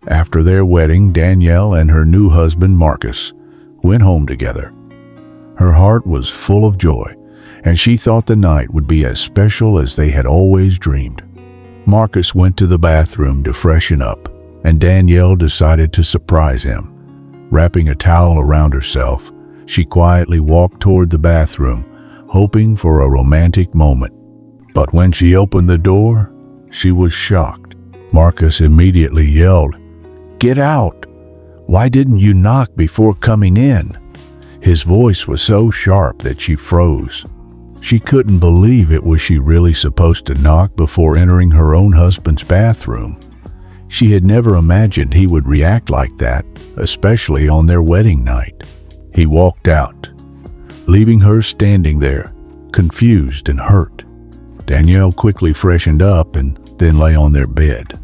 After their wedding, Danielle and her new husband, Marcus, went home together. Her heart was full of joy, and she thought the night would be as special as they had always dreamed. Marcus went to the bathroom to freshen up, and Danielle decided to surprise him. Wrapping a towel around herself, she quietly walked toward the bathroom, hoping for a romantic moment. But when she opened the door, she was shocked. Marcus immediately yelled, "Get out! Why didn't you knock before coming in?" His voice was so sharp that she froze. She couldn't believe it. Was she really supposed to knock before entering her own husband's bathroom? She had never imagined he would react like that, especially on their wedding night. He walked out, leaving her standing there, confused and hurt. Danielle quickly freshened up and then lay on their bed.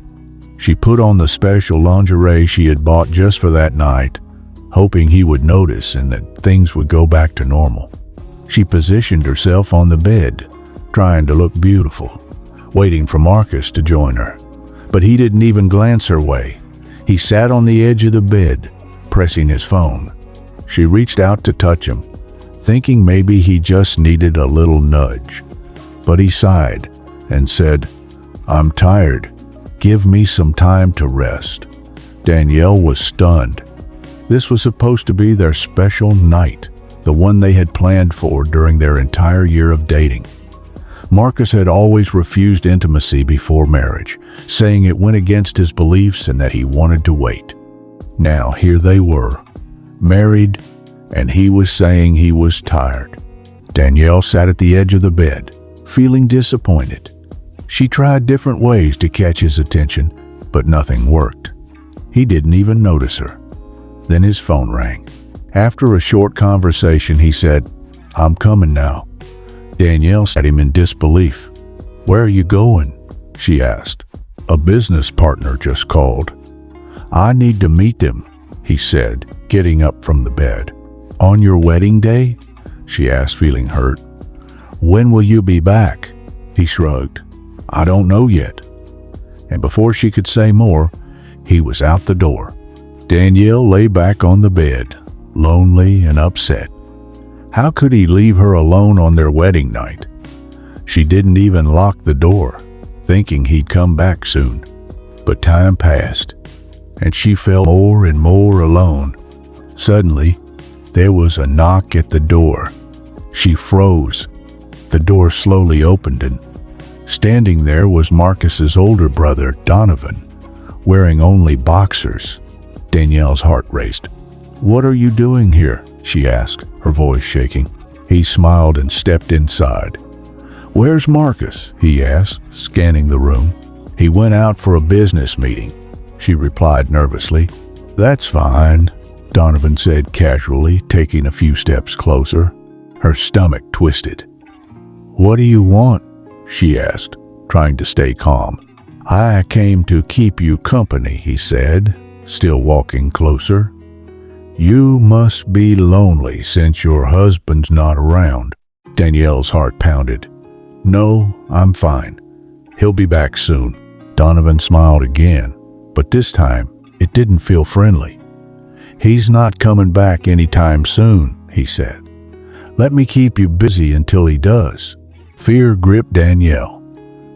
She put on the special lingerie she had bought just for that night, hoping he would notice and that things would go back to normal. She positioned herself on the bed, trying to look beautiful, waiting for Marcus to join her. But he didn't even glance her way. He sat on the edge of the bed, pressing his phone. She reached out to touch him, thinking maybe he just needed a little nudge. But he sighed and said, "I'm tired. Give me some time to rest." Danielle was stunned. This was supposed to be their special night, the one they had planned for during their entire year of dating. Marcus had always refused intimacy before marriage, saying it went against his beliefs and that he wanted to wait. Now here they were, married, and he was saying he was tired. Danielle sat at the edge of the bed, feeling disappointed. She tried different ways to catch his attention, but nothing worked. He didn't even notice her. Then his phone rang. After a short conversation, he said, "I'm coming now." Danielle sat him in disbelief. "Where are you going?" she asked. "A business partner just called." "I need to meet them," he said, getting up from the bed. "On your wedding day?" she asked, feeling hurt. "When will you be back?" He shrugged. "I don't know yet." And before she could say more, he was out the door. Danielle lay back on the bed, lonely and upset. How could he leave her alone on their wedding night? She didn't even lock the door, thinking he'd come back soon. But time passed, and she felt more and more alone. Suddenly, there was a knock at the door. She froze. The door slowly opened, and standing there was Marcus's older brother, Donovan, wearing only boxers. Danielle's heart raced. "What are you doing here?" she asked, her voice shaking. He smiled and stepped inside. "Where's Marcus?" he asked, scanning the room. "He went out for a business meeting," she replied nervously. "That's fine," Donovan said casually, taking a few steps closer. Her stomach twisted. "What do you want?" she asked, trying to stay calm. "I came to keep you company," he said, still walking closer. "You must be lonely since your husband's not around." Danielle's heart pounded. "No, I'm fine. He'll be back soon." Donovan smiled again, but this time it didn't feel friendly. "He's not coming back anytime soon," he said. "Let me keep you busy until he does." Fear gripped Danielle.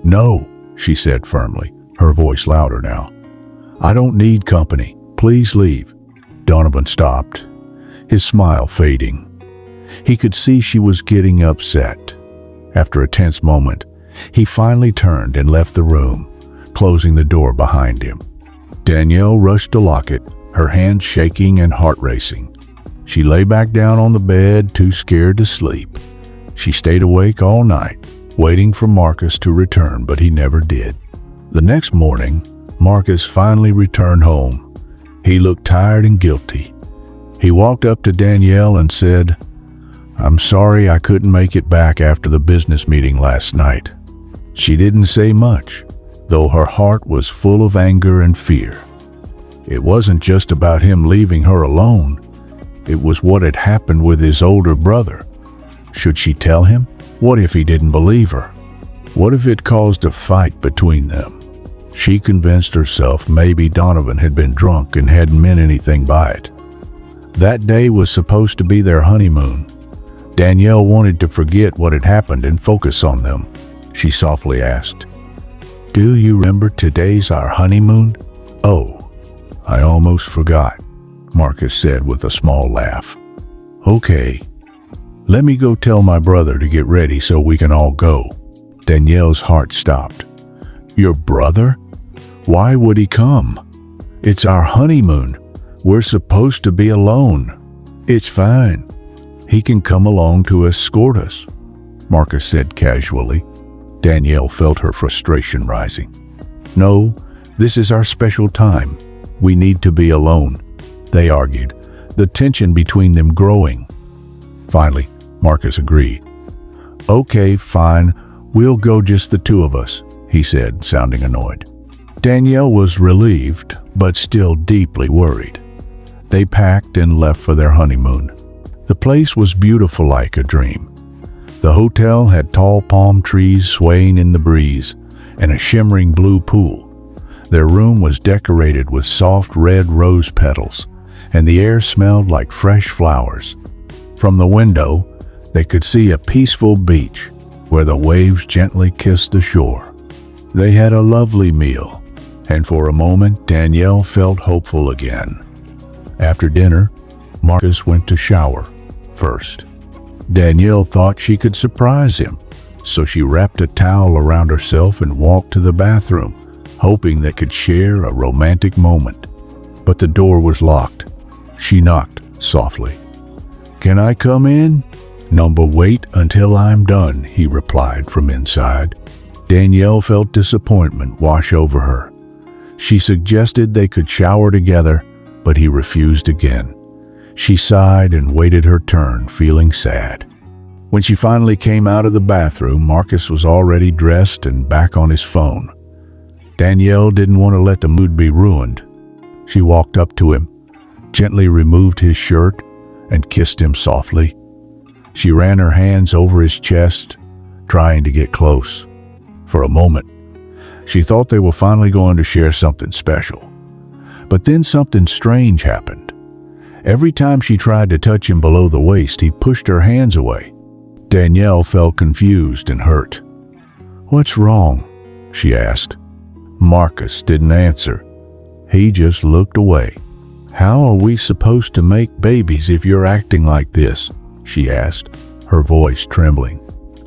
"No," she said firmly, her voice louder now. "I don't need company. Please leave." Donovan stopped, his smile fading. He could see she was getting upset. After a tense moment, he finally turned and left the room, closing the door behind him. Danielle rushed to lock it, her hands shaking and heart racing. She lay back down on the bed, too scared to sleep. She stayed awake all night, waiting for Marcus to return, but he never did. The next morning, Marcus finally returned home. He looked tired and guilty. He walked up to Danielle and said, "I'm sorry I couldn't make it back after the business meeting last night." She didn't say much, though her heart was full of anger and fear. It wasn't just about him leaving her alone. It was what had happened with his older brother. Should she tell him? What if he didn't believe her? What if it caused a fight between them? She convinced herself maybe Donovan had been drunk and hadn't meant anything by it. That day was supposed to be their honeymoon. Danielle wanted to forget what had happened and focus on them. She softly asked, "Do you remember today's our honeymoon?" "Oh, I almost forgot," Marcus said with a small laugh. "Okay, let me go tell my brother to get ready so we can all go." Danielle's heart stopped. "Your brother? Why would he come? It's our honeymoon. We're supposed to be alone." "It's fine. He can come along to escort us," Marcus said casually. Danielle felt her frustration rising. "No, this is our special time. We need to be alone," they argued, the tension between them growing. Finally, Marcus agreed. "Okay, fine. We'll go just the two of us," he said, sounding annoyed. Danielle was relieved, but still deeply worried. They packed and left for their honeymoon. The place was beautiful like a dream. The hotel had tall palm trees swaying in the breeze and a shimmering blue pool. Their room was decorated with soft red rose petals, and the air smelled like fresh flowers. From the window, they could see a peaceful beach where the waves gently kissed the shore. They had a lovely meal, and for a moment Danielle felt hopeful again. After dinner, Marcus went to shower first. Danielle thought she could surprise him, so she wrapped a towel around herself and walked to the bathroom, hoping they could share a romantic moment. But the door was locked. She knocked softly. "Can I come in?" "No, but wait until I'm done," he replied from inside. Danielle felt disappointment wash over her. She suggested they could shower together, but he refused again. She sighed and waited her turn, feeling sad. When she finally came out of the bathroom, Marcus was already dressed and back on his phone. Danielle didn't want to let the mood be ruined. She walked up to him, gently removed his shirt, and kissed him softly. She ran her hands over his chest, trying to get close. For a moment, she thought they were finally going to share something special. But then something strange happened. Every time she tried to touch him below the waist, he pushed her hands away. Danielle felt confused and hurt. "What's wrong?" she asked. Marcus didn't answer. He just looked away. "How are we supposed to make babies if you're acting like this?" she asked, her voice trembling.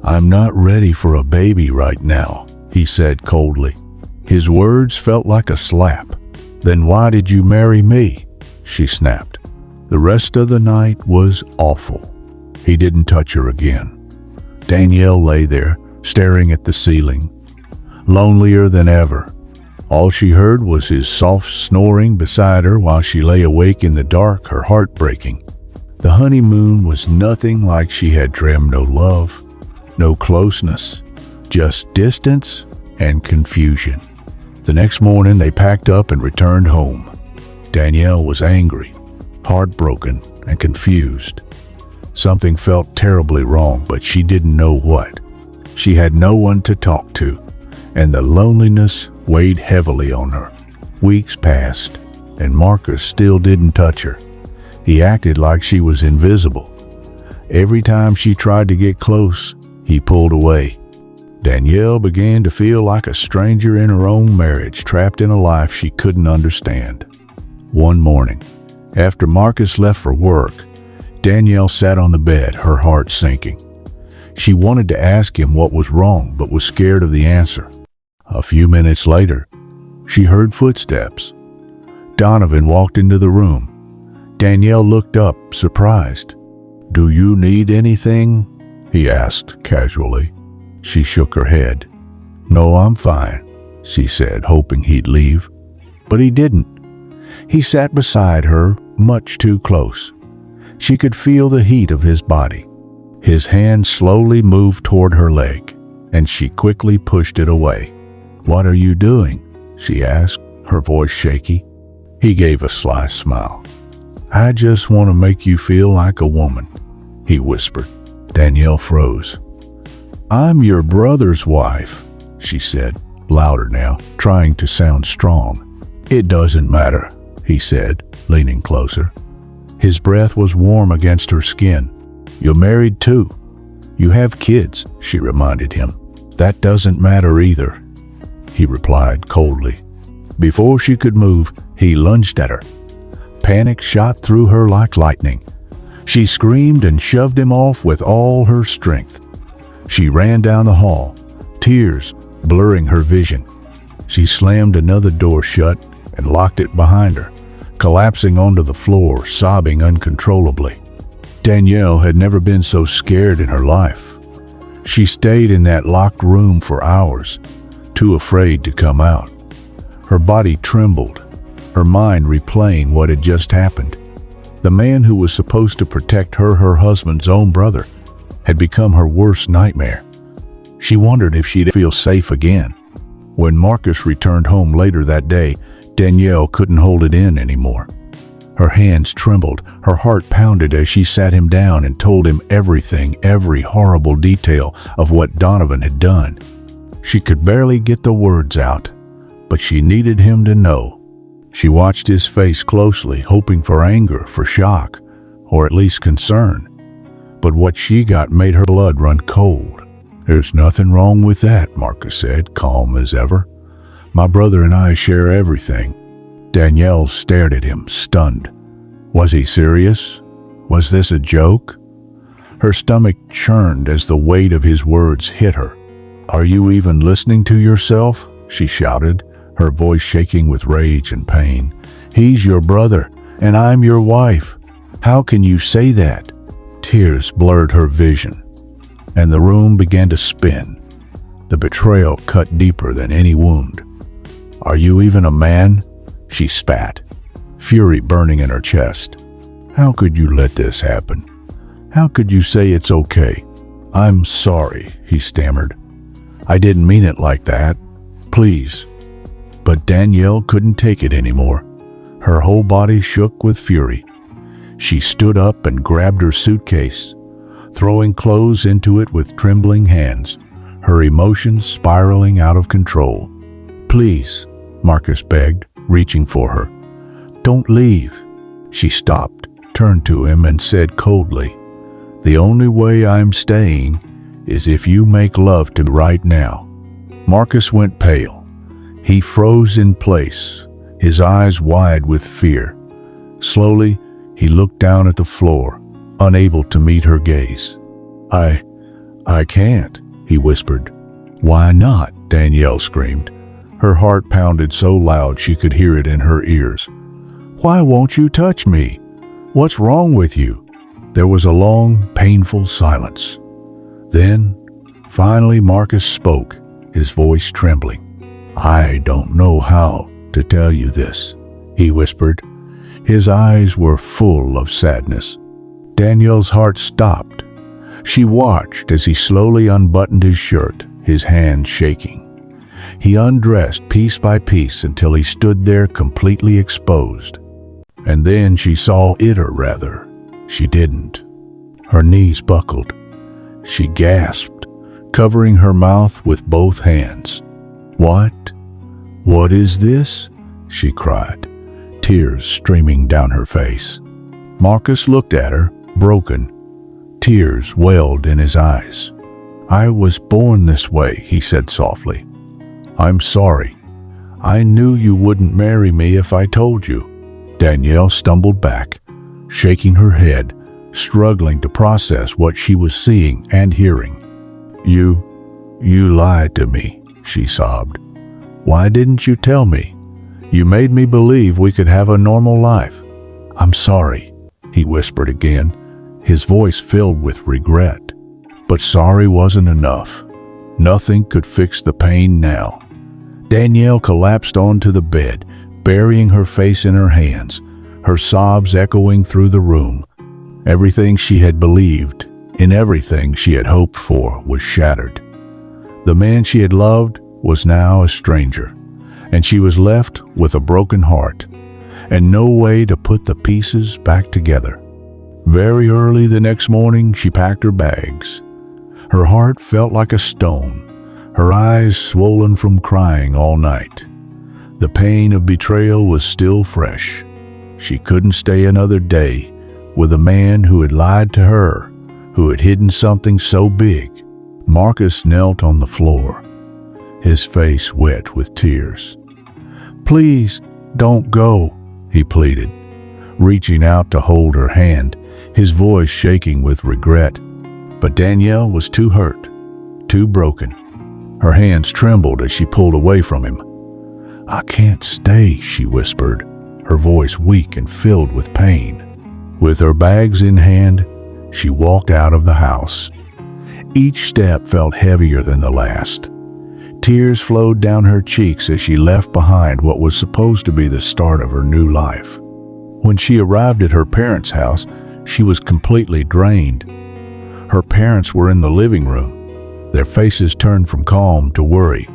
"I'm not ready for a baby right now," he said coldly. His words felt like a slap. "Then why did you marry me?" she snapped. The rest of the night was awful. He didn't touch her again. Danielle lay there, staring at the ceiling, lonelier than ever. All she heard was his soft snoring beside her while she lay awake in the dark, her heart breaking. The honeymoon was nothing like she had dreamed. No love, no closeness, just distance and confusion. The next morning they packed up and returned home. Danielle was angry, heartbroken, and confused. Something felt terribly wrong, but she didn't know what. She had no one to talk to, and the loneliness weighed heavily on her. Weeks passed, and Marcus still didn't touch her. He acted like she was invisible. Every time she tried to get close, he pulled away. Danielle began to feel like a stranger in her own marriage, trapped in a life she couldn't understand. One morning, after Marcus left for work, Danielle sat on the bed, her heart sinking. She wanted to ask him what was wrong, but was scared of the answer. A few minutes later, she heard footsteps. Donovan walked into the room. Danielle looked up, surprised. "Do you need anything?" he asked casually. She shook her head. "No, I'm fine," she said, hoping he'd leave. But he didn't. He sat beside her, much too close. She could feel the heat of his body. His hand slowly moved toward her leg, and she quickly pushed it away. "What are you doing?" she asked, her voice shaky. He gave a sly smile. "I just want to make you feel like a woman," he whispered. Danielle froze. "I'm your brother's wife," she said, louder now, trying to sound strong. "It doesn't matter," he said, leaning closer. His breath was warm against her skin. "You're married too. You have kids," she reminded him. "That doesn't matter either," he replied coldly. Before she could move, he lunged at her. Panic shot through her like lightning. She screamed and shoved him off with all her strength. She ran down the hall, tears blurring her vision. She slammed another door shut and locked it behind her, collapsing onto the floor, sobbing uncontrollably. Danielle had never been so scared in her life. She stayed in that locked room for hours, too afraid to come out. Her body trembled, her mind replaying what had just happened. The man who was supposed to protect her husband's own brother, had become her worst nightmare. She wondered if she'd feel safe again. When Marcus returned home later that day, Danielle couldn't hold it in anymore. Her hands trembled, her heart pounded as she sat him down and told him everything, every horrible detail of what Donovan had done. She could barely get the words out, but she needed him to know. She watched his face closely, hoping for anger, for shock, or at least concern. But what she got made her blood run cold. "There's nothing wrong with that," Marcus said, calm as ever. "My brother and I share everything." Danielle stared at him, stunned. Was he serious? Was this a joke? Her stomach churned as the weight of his words hit her. "Are you even listening to yourself?" she shouted, her voice shaking with rage and pain. "He's your brother, and I'm your wife. How can you say that?" Tears blurred her vision, and the room began to spin. The betrayal cut deeper than any wound. "Are you even a man?" she spat, fury burning in her chest. "How could you let this happen? How could you say it's okay?" "I'm sorry," he stammered. "I didn't mean it like that. Please." But Danielle couldn't take it anymore. Her whole body shook with fury. She stood up and grabbed her suitcase, throwing clothes into it with trembling hands, her emotions spiraling out of control. "Please," Marcus begged, reaching for her. "Don't leave." She stopped, turned to him, and said coldly, "The only way I'm staying is if you make love to me right now." Marcus went pale. He froze in place, his eyes wide with fear. Slowly, he looked down at the floor, unable to meet her gaze. I can't," he whispered. "Why not?" Danielle screamed. Her heart pounded so loud she could hear it in her ears. "Why won't you touch me? What's wrong with you?" There was a long, painful silence. Then, finally, Marcus spoke, his voice trembling. "I don't know how to tell you this," he whispered. His eyes were full of sadness. Danielle's heart stopped. She watched as he slowly unbuttoned his shirt, his hands shaking. He undressed piece by piece until he stood there completely exposed. And then she saw it, or rather, she didn't. Her knees buckled. She gasped, covering her mouth with both hands. "What? What is this?" she cried, tears streaming down her face. Marcus looked at her, broken. Tears welled in his eyes. "I was born this way," he said softly. "I'm sorry. I knew you wouldn't marry me if I told you." Danielle stumbled back, shaking her head, struggling to process what she was seeing and hearing. You lied to me," she sobbed. "Why didn't you tell me? You made me believe we could have a normal life." "I'm sorry," he whispered again, his voice filled with regret. But sorry wasn't enough. Nothing could fix the pain now. Danielle collapsed onto the bed, burying her face in her hands, her sobs echoing through the room. Everything she had believed, in everything she had hoped for, was shattered. The man she had loved was now a stranger, and she was left with a broken heart and no way to put the pieces back together. Very early the next morning, she packed her bags. Her heart felt like a stone, her eyes swollen from crying all night. The pain of betrayal was still fresh. She couldn't stay another day with a man who had lied to her, who had hidden something so big. Marcus knelt on the floor, his face wet with tears. "Please, don't go," he pleaded, reaching out to hold her hand, his voice shaking with regret. But Danielle was too hurt, too broken. Her hands trembled as she pulled away from him. "I can't stay," she whispered, her voice weak and filled with pain. With her bags in hand, she walked out of the house. Each step felt heavier than the last. Tears flowed down her cheeks as she left behind what was supposed to be the start of her new life. When she arrived at her parents' house, she was completely drained. Her parents were in the living room, their faces turned from calm to worry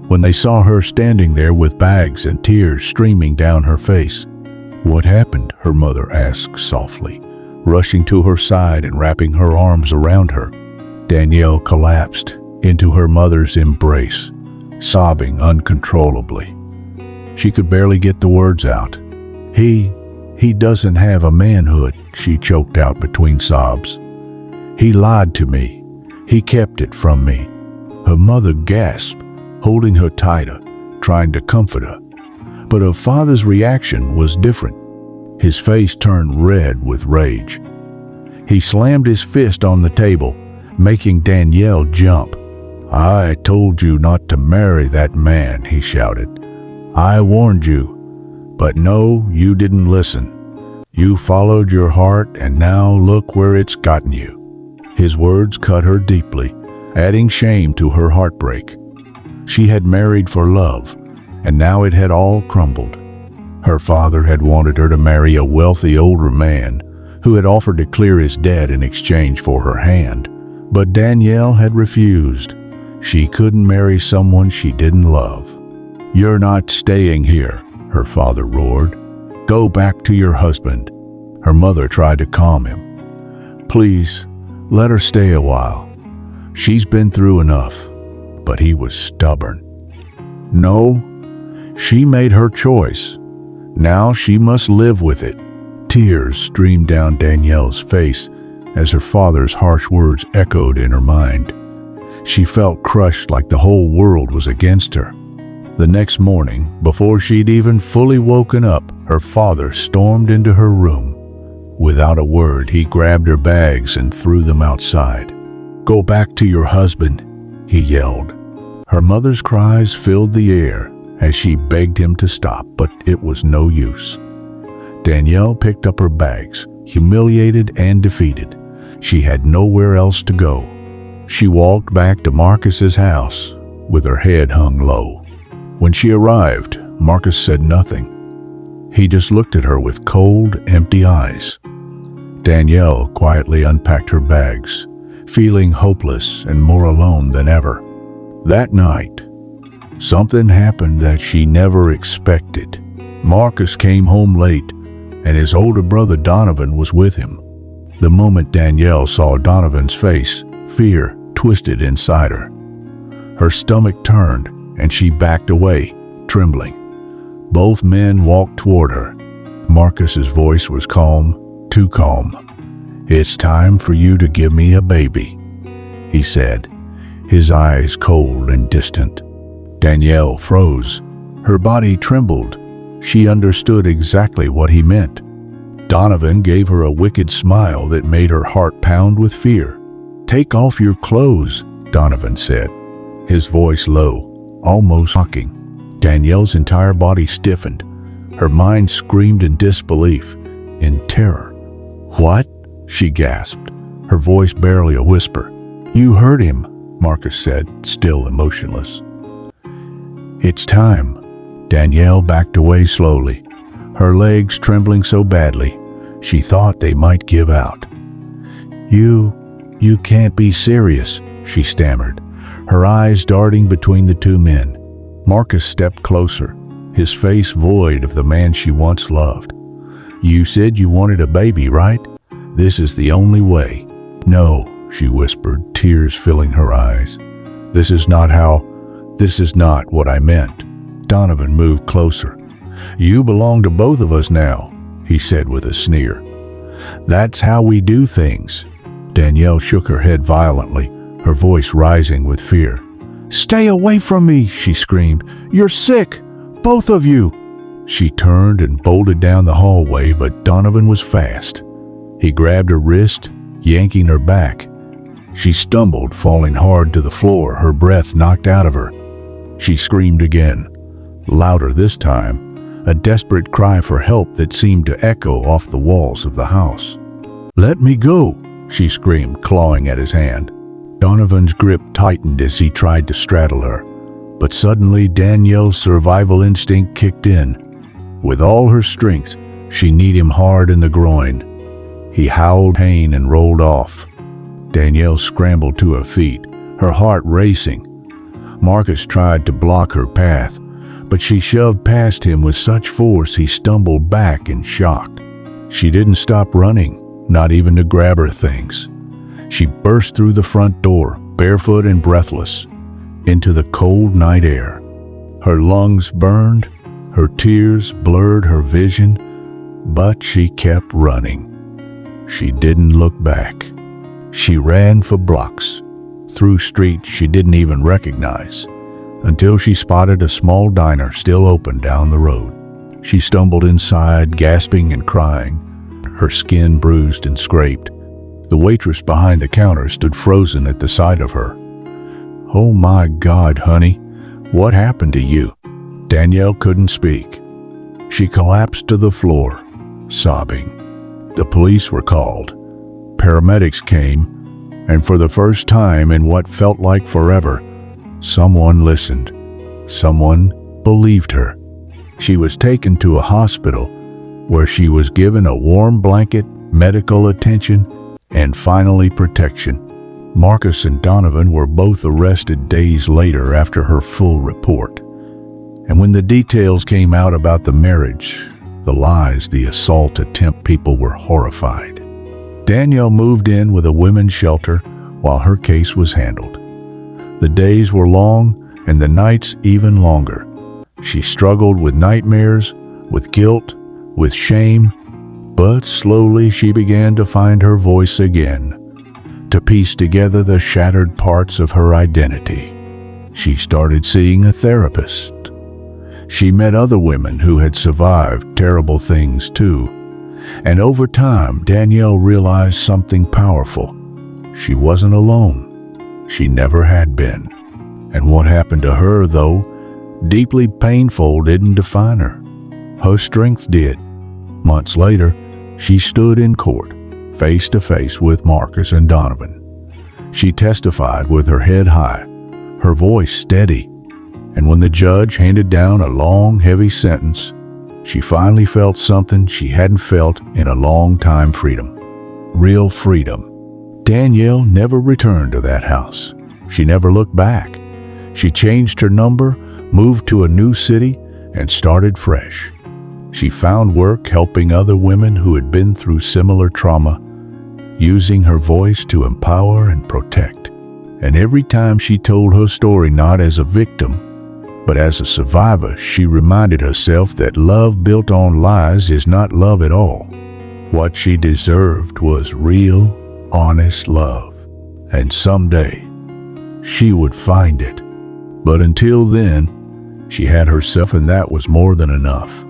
when they saw her standing there with bags and tears streaming down her face. "What happened?" her mother asked softly, rushing to her side and wrapping her arms around her. Danielle collapsed into her mother's embrace, sobbing uncontrollably. She could barely get the words out. He doesn't have a manhood," she choked out between sobs. "He lied to me. He kept it from me." Her mother gasped, holding her tighter, trying to comfort her. But her father's reaction was different. His face turned red with rage. He slammed his fist on the table, making Danielle jump. "I told you not to marry that man," he shouted. "I warned you. But no, you didn't listen. You followed your heart, and now look where it's gotten you." His words cut her deeply, adding shame to her heartbreak. She had married for love, and now it had all crumbled. Her father had wanted her to marry a wealthy older man who had offered to clear his debt in exchange for her hand. But Danielle had refused. She couldn't marry someone she didn't love. "You're not staying here," her father roared. "Go back to your husband." Her mother tried to calm him. "Please, let her stay a while. She's been through enough." But he was stubborn. No, she made her choice. Now she must live with it. Tears streamed down Danielle's face as her father's harsh words echoed in her mind. She felt crushed, like the whole world was against her. The next morning, before she'd even fully woken up, her father stormed into her room. Without a word, he grabbed her bags and threw them outside. "Go back to your husband," he yelled. Her mother's cries filled the air as she begged him to stop, but it was no use. Danielle picked up her bags, humiliated and defeated. She had nowhere else to go. She walked back to Marcus's house with her head hung low. When she arrived, Marcus said nothing. He just looked at her with cold, empty eyes. Danielle quietly unpacked her bags, feeling hopeless and more alone than ever. That night, something happened that she never expected. Marcus came home late, and his older brother Donovan was with him. The moment Danielle saw Donovan's face, fear twisted inside her. Her stomach turned, and she backed away, trembling. Both men walked toward her. Marcus's voice was calm, too calm. "It's time for you to give me a baby," he said, his eyes cold and distant. Danielle froze. Her body trembled. She understood exactly what he meant. Donovan gave her a wicked smile that made her heart pound with fear. "Take off your clothes," Donovan said, his voice low, almost mocking. Danielle's entire body stiffened. Her mind screamed in disbelief, in terror. "What?" she gasped, her voice barely a whisper. "You heard him," Marcus said, still emotionless. "It's time." Danielle backed away slowly, her legs trembling so badly she thought they might give out. You can't be serious," she stammered, her eyes darting between the two men. Marcus stepped closer, his face void of the man she once loved. "You said you wanted a baby, right? This is the only way." "No," she whispered, tears filling her eyes. "This is not how "This is not what I meant." Donovan moved closer. "You belong to both of us now," he said with a sneer. "That's how we do things." Danielle shook her head violently, her voice rising with fear. "Stay away from me," she screamed. "You're sick, both of you." She turned and bolted down the hallway, but Donovan was fast. He grabbed her wrist, yanking her back. She stumbled, falling hard to the floor, her breath knocked out of her. She screamed again, louder this time, a desperate cry for help that seemed to echo off the walls of the house. "Let me go," she screamed, clawing at his hand. Donovan's grip tightened as he tried to straddle her, but suddenly Danielle's survival instinct kicked in. With all her strength, she kneed him hard in the groin. He howled pain and rolled off. Danielle scrambled to her feet, her heart racing. Marcus tried to block her path, but she shoved past him with such force he stumbled back in shock. She didn't stop running, not even to grab her things. She burst through the front door, barefoot and breathless, into the cold night air. Her lungs burned, her tears blurred her vision, but she kept running. She didn't look back. She ran for blocks, through streets she didn't even recognize, until she spotted a small diner still open down the road. She stumbled inside, gasping and crying, her skin bruised and scraped. The waitress behind the counter stood frozen at the sight of her. "Oh my God, honey, what happened to you?" Danielle couldn't speak. She collapsed to the floor, sobbing. The police were called. Paramedics came, and for the first time in what felt like forever, someone listened. Someone believed her. She was taken to a hospital where she was given a warm blanket, medical attention, and finally protection. Marcus and Donovan were both arrested days later after her full report. And when the details came out about the marriage, the lies, the assault attempt, people were horrified. Danielle moved in with a women's shelter while her case was handled. The days were long and the nights even longer. She struggled with nightmares, with guilt, with shame, but slowly she began to find her voice again, to piece together the shattered parts of her identity. She started seeing a therapist. She met other women who had survived terrible things too. And over time, Danielle realized something powerful. She wasn't alone. She never had been. And what happened to her, though deeply painful, didn't define her. Her strength did. Months later, she stood in court, face to face with Marcus and Donovan. She testified with her head high, her voice steady. And when the judge handed down a long, heavy sentence, she finally felt something she hadn't felt in a long time: freedom. Real freedom. Danielle never returned to that house. She never looked back. She changed her number, moved to a new city, and started fresh. She found work helping other women who had been through similar trauma, using her voice to empower and protect. And every time she told her story not as a victim, but as a survivor, she reminded herself that love built on lies is not love at all. What she deserved was real, honest love. And someday, she would find it. But until then, she had herself, and that was more than enough.